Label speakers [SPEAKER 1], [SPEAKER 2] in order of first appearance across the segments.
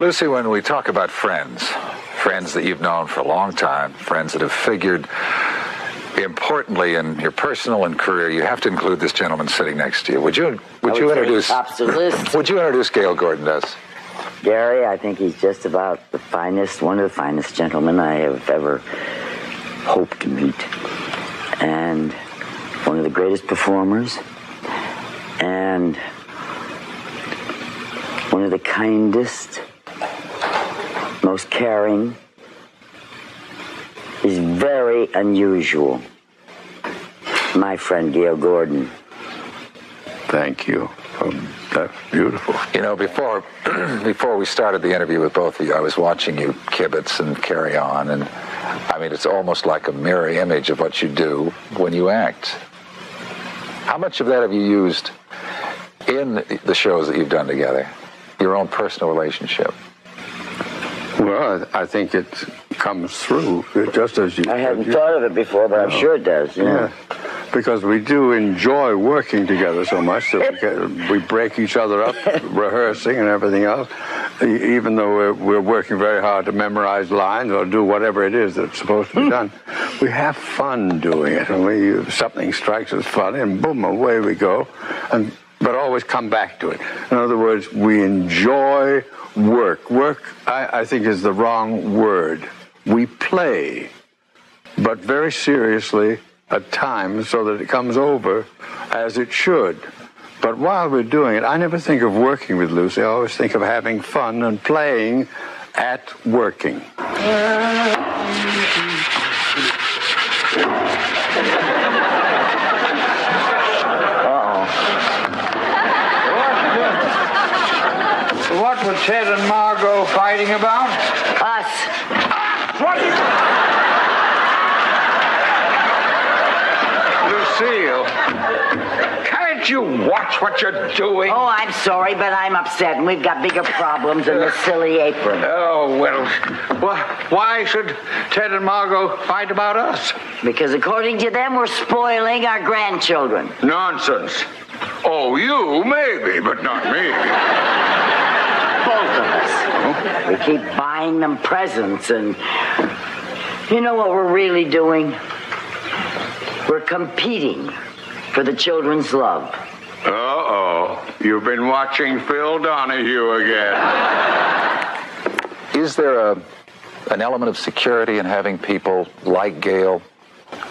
[SPEAKER 1] Lucy, when we talk about friends, friends that you've known for a long time, friends that have figured importantly in your personal and career, you have to include this gentleman sitting next to you. Would you introduce Gale Gordon to us?
[SPEAKER 2] Gary, I think he's just about the finest, one of the finest gentlemen I have ever hoped to meet. And one of the greatest performers. And one of the kindest, most caring. He's very unusual. My friend Gale Gordon.
[SPEAKER 3] Thank you. That's beautiful.
[SPEAKER 1] You know, before we started the interview with both of you, I was watching you kibitz and carry on, and I mean, it's almost like a mirror image of what you do when you act. How much of that have you used in the shows that you've done together? Your own personal relationship?
[SPEAKER 3] Well, I think it comes through just as you...
[SPEAKER 2] I hadn't thought of it before, but I'm sure it does.
[SPEAKER 3] Yeah, because we do enjoy working together so much that we break each other up, rehearsing and everything else, even though we're working very hard to memorize lines or do whatever it is that's supposed to be done. We have fun doing it, and something strikes us funny, and boom, away we go, but always come back to it. In other words, we enjoy work. Work, I think, is the wrong word. We play, but very seriously at times so that it comes over as it should. But while we're doing it, I never think of working with Lucy. I always think of having fun and playing at working.
[SPEAKER 4] What were Ted and Margot fighting about?
[SPEAKER 2] Us.
[SPEAKER 4] What? Lucille, can't you watch what you're doing?
[SPEAKER 2] Oh, I'm sorry, but I'm upset, and we've got bigger problems than this silly apron.
[SPEAKER 4] Oh, well, why should Ted and Margot fight about us?
[SPEAKER 2] Because according to them, we're spoiling our grandchildren.
[SPEAKER 4] Nonsense. Oh, you maybe, but not me.
[SPEAKER 2] Both of us. We keep buying them presents, and you know what we're really doing? We're competing for the children's love.
[SPEAKER 4] Uh-oh. You've been watching Phil Donahue again.
[SPEAKER 1] Is there an element of security in having people like Gale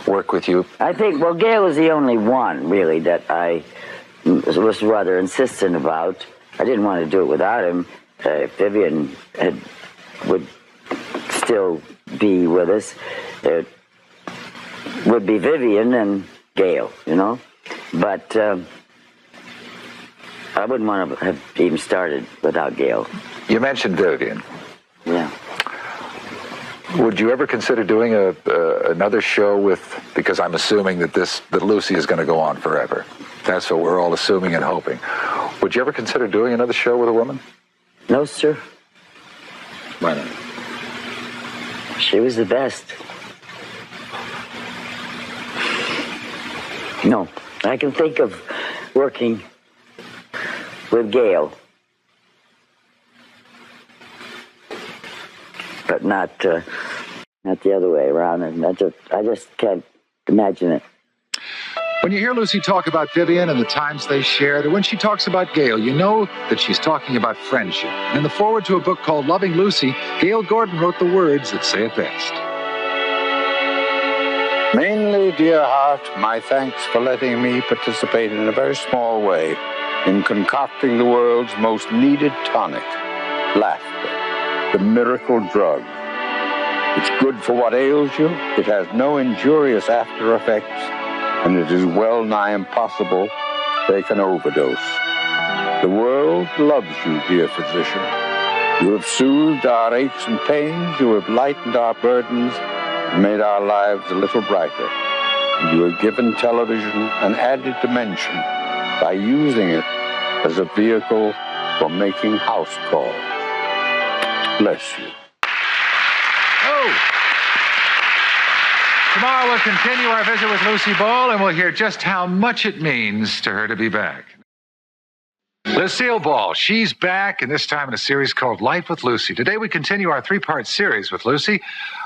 [SPEAKER 1] work with you?
[SPEAKER 2] I think, well, Gale is the only one, really, that I was rather insistent about. I didn't want to do it without him. If Vivian would still be with us, it would be Vivian and Gale, you know? But I wouldn't want to have even started without Gale.
[SPEAKER 1] You mentioned Vivian.
[SPEAKER 2] Yeah.
[SPEAKER 1] Would you ever consider doing another show with, because I'm assuming that Lucy is going to go on forever. That's what we're all assuming and hoping. Would you ever consider doing another show with a woman?
[SPEAKER 2] No, sir.
[SPEAKER 1] Why not?
[SPEAKER 2] She was the best. No, I can think of working with Gale, but not the other way around. And I just can't imagine it.
[SPEAKER 1] When you hear Lucy talk about Vivian and the times they shared, or when she talks about Gale, you know that she's talking about friendship. And in the foreword to a book called Loving Lucy, Gale Gordon wrote the words that say it best.
[SPEAKER 3] Mainly, dear heart, my thanks for letting me participate in a very small way in concocting the world's most needed tonic, laughter, the miracle drug. It's good for what ails you, it has no injurious after effects, and it is well nigh impossible to take an overdose. The world loves you, dear physician. You have soothed our aches and pains, you have lightened our burdens, and made our lives a little brighter. And you have given television an added dimension by using it as a vehicle for making house calls. Bless you.
[SPEAKER 1] Oh! Tomorrow we'll continue our visit with Lucille Ball, and we'll hear just how much it means to her to be back. Lucille Ball, she's back, and this time in a series called Life with Lucy. Today we continue our three-part series with Lucy,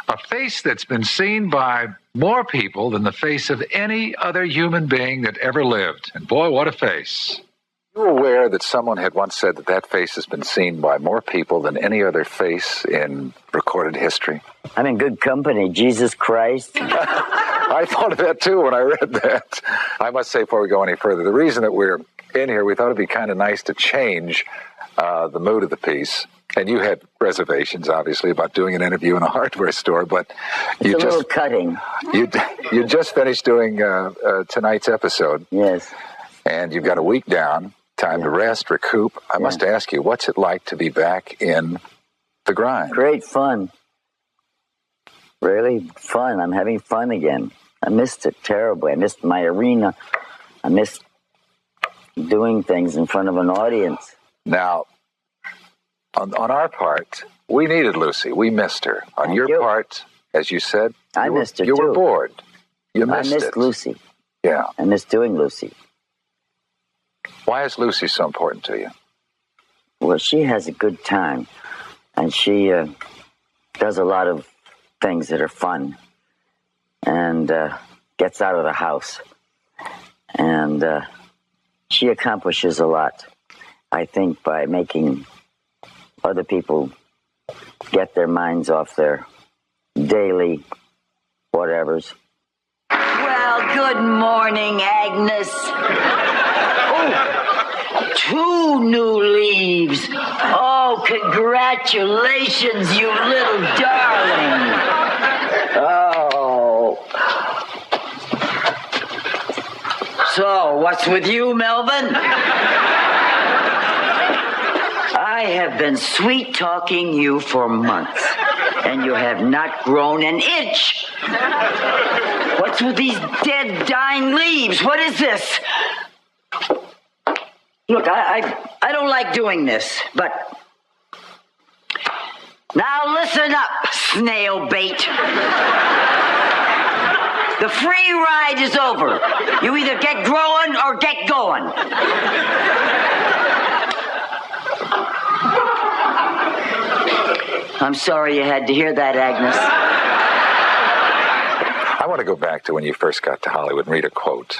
[SPEAKER 1] a face that's been seen by more people than the face of any other human being that ever lived. And boy, what a face. You were aware that someone had once said that that face has been seen by more people than any other face in recorded history?
[SPEAKER 2] I'm in good company. Jesus Christ.
[SPEAKER 1] I thought of that, too, when I read that. I must say, before we go any further, the reason that we're in here, we thought it'd be kind of nice to change the mood of the piece. And you had reservations, obviously, about doing an interview in a hardware store, but
[SPEAKER 2] it's
[SPEAKER 1] you
[SPEAKER 2] a little cutting.
[SPEAKER 1] You just finished doing tonight's episode.
[SPEAKER 2] Yes.
[SPEAKER 1] And you've got a week down, time to rest, recoup. I must ask you, what's it like to be back in the grind?
[SPEAKER 2] Great fun. Really fun. I'm having fun again. I missed it terribly. I missed my arena. I missed doing things in front of an audience.
[SPEAKER 1] Now, on our part, we needed Lucy. We missed her. On your part, as you said,
[SPEAKER 2] I missed her,
[SPEAKER 1] you
[SPEAKER 2] too.
[SPEAKER 1] were bored. You missed it.
[SPEAKER 2] I missed Lucy.
[SPEAKER 1] Yeah.
[SPEAKER 2] I missed doing Lucy.
[SPEAKER 1] Why is Lucy so important to you?
[SPEAKER 2] Well, she has a good time, and she does a lot of things that are fun, and gets out of the house, and she accomplishes a lot, I think, by making other people get their minds off their daily whatevers.
[SPEAKER 5] Well, good morning, Agnes. Oh, 2 new leaves. Oh, congratulations, you little darling. Oh. So, what's with you, Melvin? I have been sweet-talking you for months, and you have not grown an inch. What's with these dead, dying leaves? What is this? Look, I don't like doing this, but... Now listen up, snail bait. The free ride is over. You either get growing or get going. I'm sorry you had to hear that, Agnes.
[SPEAKER 1] I want to go back to when you first got to Hollywood and read a quote.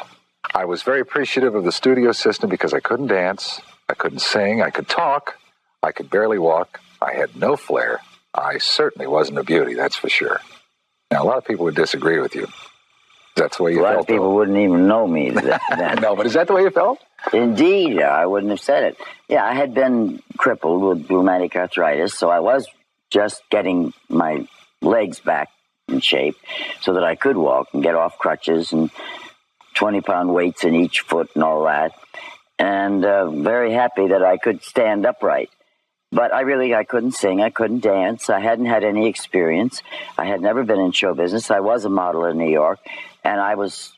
[SPEAKER 1] I was very appreciative of the studio system because I couldn't dance, I couldn't sing, I could talk, I could barely walk, I had no flair. I certainly wasn't a beauty, that's for sure. Now, a lot of people would disagree with you. That's the way you felt.
[SPEAKER 2] A lot of people wouldn't even know me.
[SPEAKER 1] No, but is that the way you felt?
[SPEAKER 2] Indeed, I wouldn't have said it. Yeah, I had been crippled with rheumatic arthritis, so I was just getting my legs back in shape so that I could walk and get off crutches and 20-pound weights in each foot and all that. And very happy that I could stand upright. But I couldn't sing, I couldn't dance, I hadn't had any experience. I had never been in show business. I was a model in New York, and I was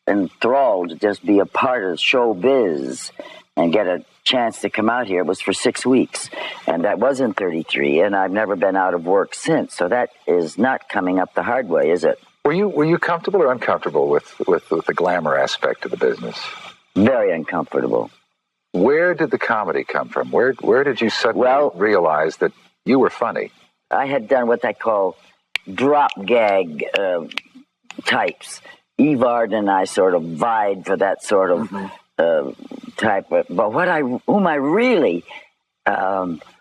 [SPEAKER 2] enthralled to just be a part of show biz and get a chance to come out here. It was for 6 weeks, and that was in 33, and I've never been out of work since. So that is not coming up the hard way, is it?
[SPEAKER 1] Were you comfortable or uncomfortable with the glamour aspect of the business?
[SPEAKER 2] Very uncomfortable.
[SPEAKER 1] Where did the comedy come from? Where did you suddenly realize that you were funny?
[SPEAKER 2] I had done what they call drop gag types. Evard and I sort of vied for that sort of type. But whom I really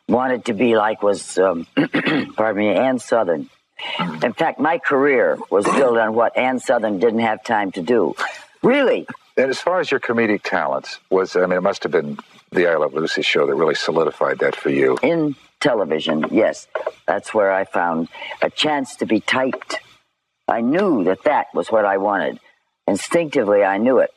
[SPEAKER 2] wanted to be like was, pardon me, Ann Sothern. In fact, my career was built on what Ann Sothern didn't have time to do. Really.
[SPEAKER 1] And as far as your comedic talents, it must have been the I Love Lucy show that really solidified that for you.
[SPEAKER 2] In television, yes. That's where I found a chance to be typed. I knew that was what I wanted. Instinctively, I knew it.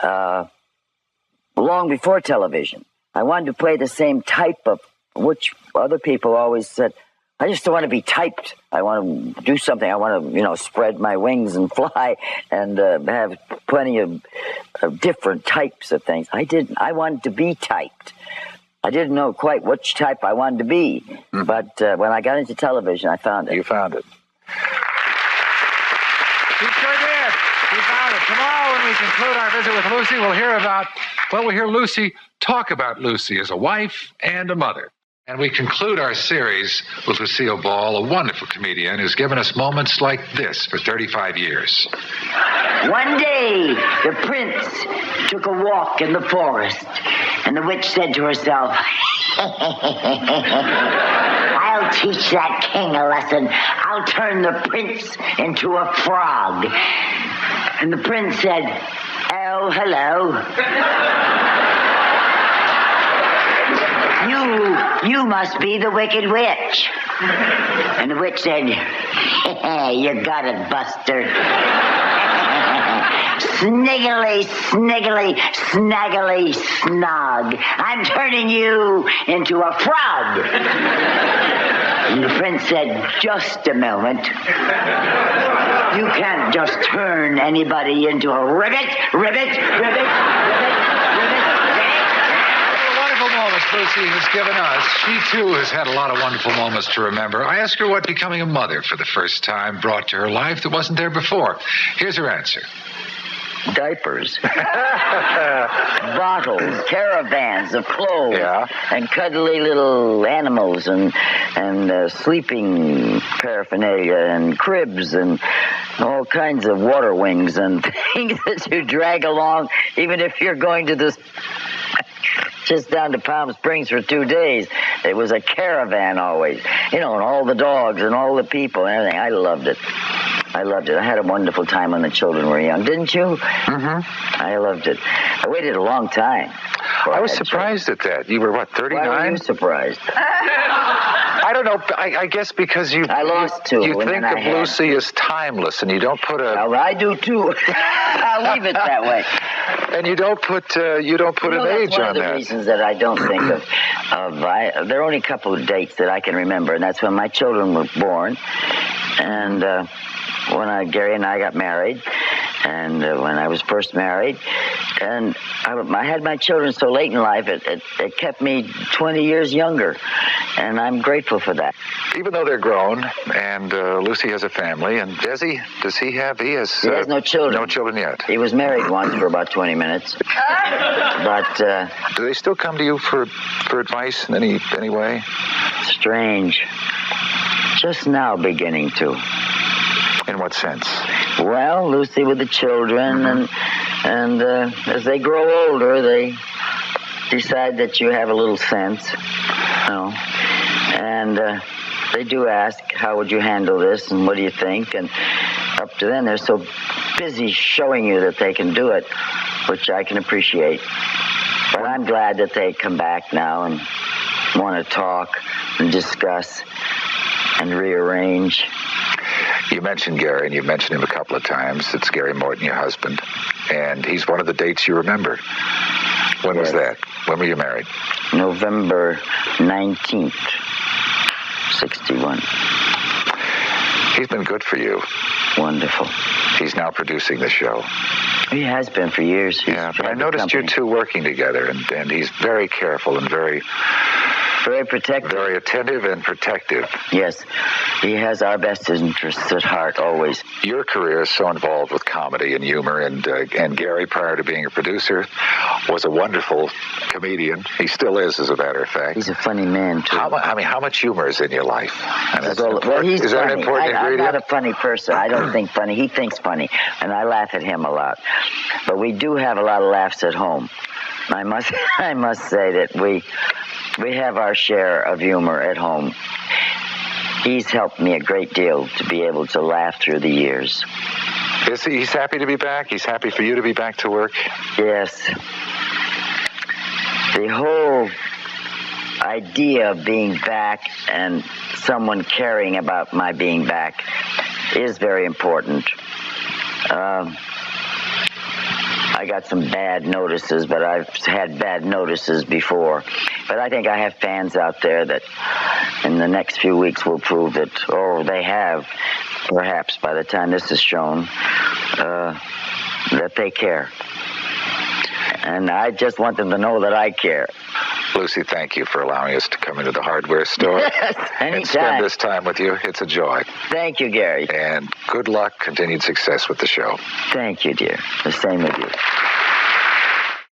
[SPEAKER 2] Long before television, I wanted to play the same type of, which other people always said, I just don't want to be typed. I want to do something. I want to, spread my wings and fly and have plenty of different types of things. I didn't. I wanted to be typed. I didn't know quite which type I wanted to be. But when I got into television, I found it.
[SPEAKER 1] You found it. You sure did. You found it. Tomorrow, when we conclude our visit with Lucy, we'll hear about Well, we'll hear Lucy talk about Lucy as a wife and a mother. And we conclude our series with Lucille Ball, a wonderful comedian who's given us moments like this for 35 years.
[SPEAKER 5] One day, the prince took a walk in the forest, and the witch said to herself, I'll teach that king a lesson. I'll turn the prince into a frog. And the prince said, oh, hello. You must be the Wicked Witch. And the witch said, you got it, Buster. Sniggly, sniggly, snaggly, snog. I'm turning you into a frog. And the prince said, just a moment. You can't just turn anybody into a ribbit.
[SPEAKER 1] Moments Lucy has given us. She, too, has had a lot of wonderful moments to remember. I asked her what becoming a mother for the first time brought to her life that wasn't there before. Here's her answer.
[SPEAKER 2] Diapers. Bottles, caravans of clothes.
[SPEAKER 1] Yeah.
[SPEAKER 2] And cuddly little animals and sleeping paraphernalia and cribs and all kinds of water wings and things that you drag along even if you're going to this... just down to Palm Springs for 2 days. It was a caravan always. And all the dogs and all the people and everything. I loved it. I had a wonderful time when the children were young. Didn't you? Mm-hmm. I loved it. I waited a long time.
[SPEAKER 1] I was surprised at that. You were, 39?
[SPEAKER 2] Why were you surprised?
[SPEAKER 1] I don't know. I guess because
[SPEAKER 2] I lost two.
[SPEAKER 1] You think of Lucy as timeless, and you don't put a...
[SPEAKER 2] Well, I do, too. I'll leave it that way.
[SPEAKER 1] And you don't put an age on that.
[SPEAKER 2] That's one of the reasons that I don't think of. There are only a couple of dates that I can remember, and that's when my children were born, and when Gary and I got married, and when I was first married, and I had my children so late in life, it kept me 20 years younger, and I'm grateful for that.
[SPEAKER 1] Even though they're grown, and Lucy has a family, and Desi, he has
[SPEAKER 2] no children.
[SPEAKER 1] No children yet.
[SPEAKER 2] He was married once for about 20 minutes. But
[SPEAKER 1] do they still come to you for advice in any way?
[SPEAKER 2] Strange. Just now beginning to.
[SPEAKER 1] In what sense?
[SPEAKER 2] Well, Lucy with the children, and as they grow older, they decide that you have a little sense, and they do ask, how would you handle this, and what do you think? And up to then, they're so busy showing you that they can do it, which I can appreciate. But I'm glad that they come back now and want to talk and discuss and rearrange.
[SPEAKER 1] You mentioned Gary, and you've mentioned him a couple of times. It's Gary Morton, your husband, and he's one of the dates you remember. When was that? When were you married?
[SPEAKER 2] November 19th, 61.
[SPEAKER 1] He's been good for you.
[SPEAKER 2] Wonderful.
[SPEAKER 1] He's now producing the show.
[SPEAKER 2] He has been for years.
[SPEAKER 1] But I noticed you two working together, and he's very careful and very
[SPEAKER 2] protective.
[SPEAKER 1] Very attentive and protective.
[SPEAKER 2] Yes. He has our best interests at heart, always.
[SPEAKER 1] Your career is so involved with comedy and humor, and Gary, prior to being a producer, was a wonderful comedian. He still is, as a matter of fact.
[SPEAKER 2] He's a funny man, too.
[SPEAKER 1] How much humor is in your life?
[SPEAKER 2] He's
[SPEAKER 1] that
[SPEAKER 2] funny.
[SPEAKER 1] an important ingredient?
[SPEAKER 2] I'm not a funny person. I don't think funny. He thinks funny, and I laugh at him a lot. But we do have a lot of laughs at home. I must say that we have our share of humor at home. He's helped me a great deal to be able to laugh through the years.
[SPEAKER 1] He's happy to be back? He's happy for you to be back to work?
[SPEAKER 2] Yes. The whole idea of being back and someone caring about my being back is very important. I got some bad notices, but I've had bad notices before. But I think I have fans out there that in the next few weeks will prove that, or they have, perhaps by the time this is shown, that they care. And I just want them to know that I care.
[SPEAKER 1] Lucy, thank you for allowing us to come into the hardware store and spend this time with you. It's a joy.
[SPEAKER 2] Thank you, Gary.
[SPEAKER 1] And good luck, continued success with the show.
[SPEAKER 2] Thank you, dear. The same with you.